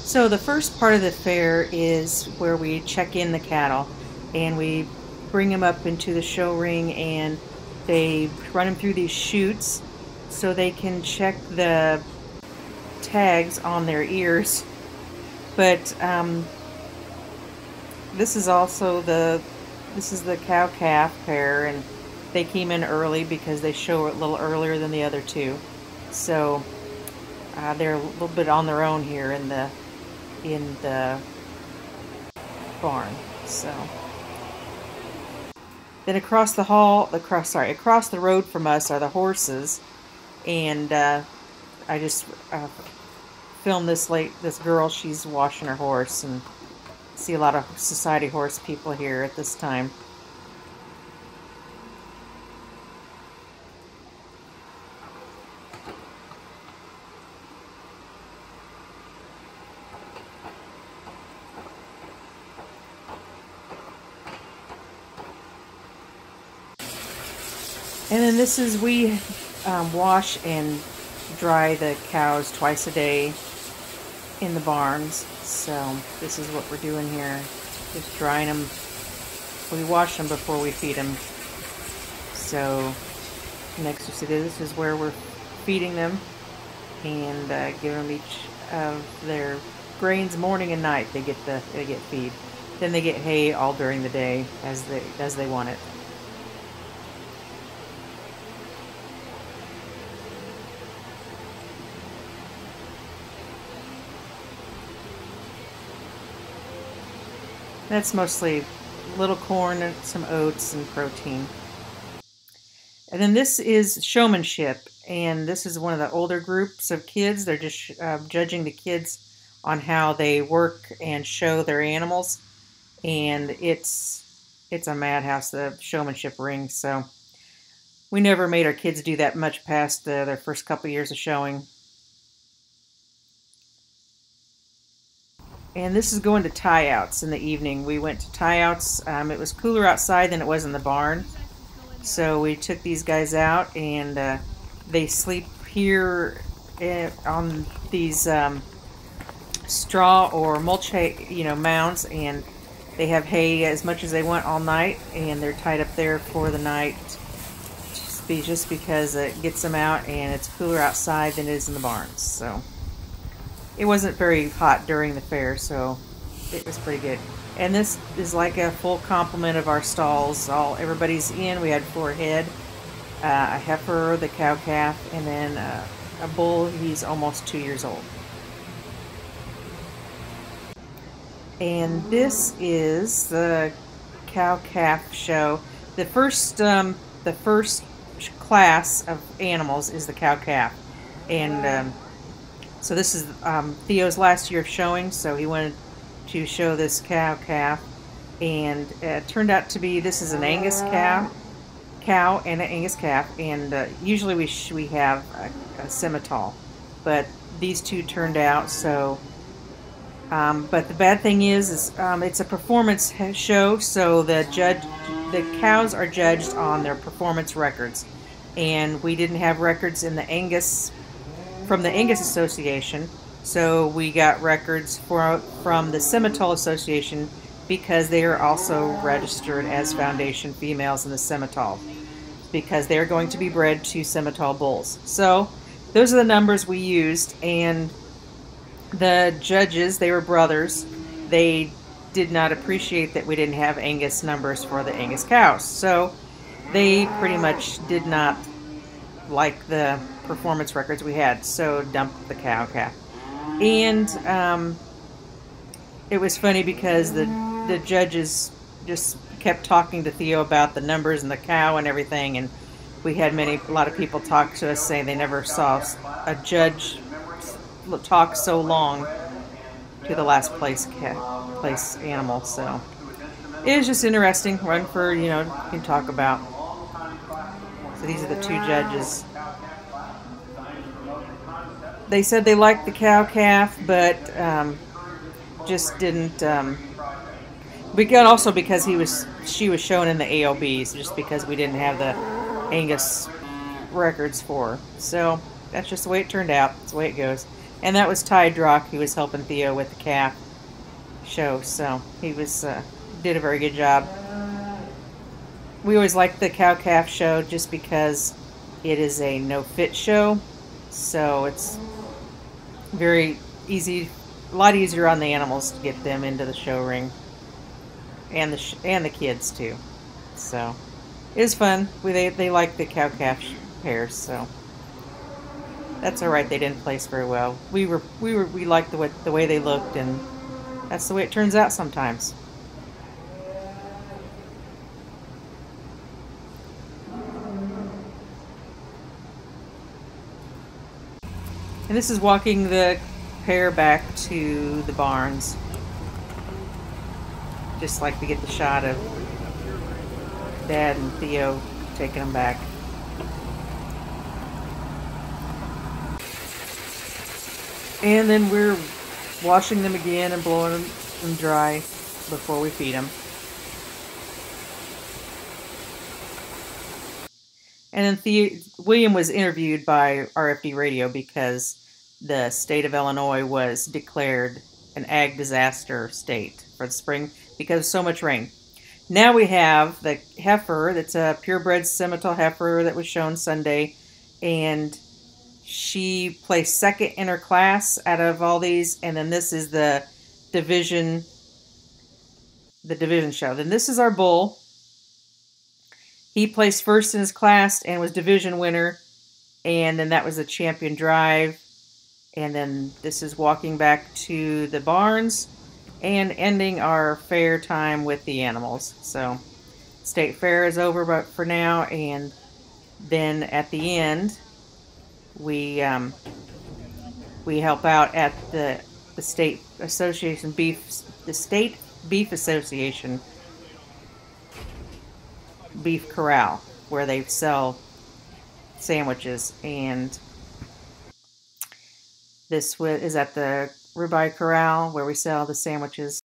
So the first part of the fair is where we check in the cattle, and we bring them up into the show ring, and they run them through these chutes so they can check the tags on their ears. But this is the cow-calf pair, and they came in early because they show a little earlier than the other two. So they're a little bit on their own here in the barn. So then across the road from us are the horses, and I just filmed this girl. She's washing her horse, and see a lot of society horse people here at this time. And then this is, we wash and dry the cows twice a day in the barns. So this is what we're doing here, just drying them. We wash them before we feed them. So next you see this is where we're feeding them, and giving them each of their grains morning and night. They get feed. Then they get hay all during the day as they want it. That's mostly little corn and some oats and protein. And then this is Showmanship, and this is one of the older groups of kids. They're just judging the kids on how they work and show their animals, and it's a madhouse, the Showmanship ring. So we never made our kids do that much past their first couple years of showing. And this is going to tie-outs in the evening. We went to tie-outs. It was cooler outside than it was in the barn. So we took these guys out, and they sleep here on these straw or mulch hay, mounds, and they have hay as much as they want all night, and they're tied up there for the night just because it gets them out, and it's cooler outside than it is in the barns. So it wasn't very hot during the fair, so it was pretty good. And this is like a full complement of our stalls. Everybody's in. We had 4 head, a heifer, the cow-calf, and then a bull. He's almost 2 years old. And this is the cow-calf show. The first class of animals is the cow-calf, and so this is Theo's last year of showing, so he wanted to show this cow-calf, and it turned out to be, this is an Angus cow and an Angus calf, and usually we have a Simmental, but these two turned out. So but the bad thing is it's a performance show, so the cows are judged on their performance records, and we didn't have records in the Angus from the Angus Association, so we got records from the Simmental Association, because they are also registered as foundation females in the Simmental, because they're going to be bred to Simmental bulls. So those are the numbers we used, and the judges, they were brothers, they did not appreciate that we didn't have Angus numbers for the Angus cows, so they pretty much did not like the performance records we had, so dumped the cow-calf. And it was funny because the judges just kept talking to Theo about the numbers and the cow and everything, and we had a lot of people talk to us saying they never saw a judge talk so long to the last place animal. So it was just interesting, one for, you can talk about. So these are the 2 judges. They said they liked the cow-calf, but just didn't. Also because she was shown in the AOBs, just because we didn't have the Angus records for her. So that's just the way it turned out. That's the way it goes. And that was Ty Drock, who was helping Theo with the calf show, so he was did a very good job. We always liked the cow-calf show just because it is a no-fit show, so it's very easy, a lot easier on the animals to get them into the show ring, and the kids too. So it was fun. They liked the cow-calf pairs, so that's all right. They didn't place very well. We liked the way they looked, and that's the way it turns out sometimes. And this is walking the pair back to the barns. Just like to get the shot of Dad and Theo taking them back. And then we're washing them again and blowing them dry before we feed them. And then William was interviewed by RFD Radio because the state of Illinois was declared an ag disaster state for the spring because of so much rain. Now we have the heifer that's a purebred Simmental heifer that was shown Sunday, and she placed second in her class out of all these. And then this is the division show. Then this is our bull. He placed first in his class and was division winner. And then that was a champion drive. And then this is walking back to the barns and ending our fair time with the animals. So state fair is over but for now, and then at the end we help out at the state association the state beef association beef corral, where they sell sandwiches, and this is at the ribeye corral where we sell the sandwiches.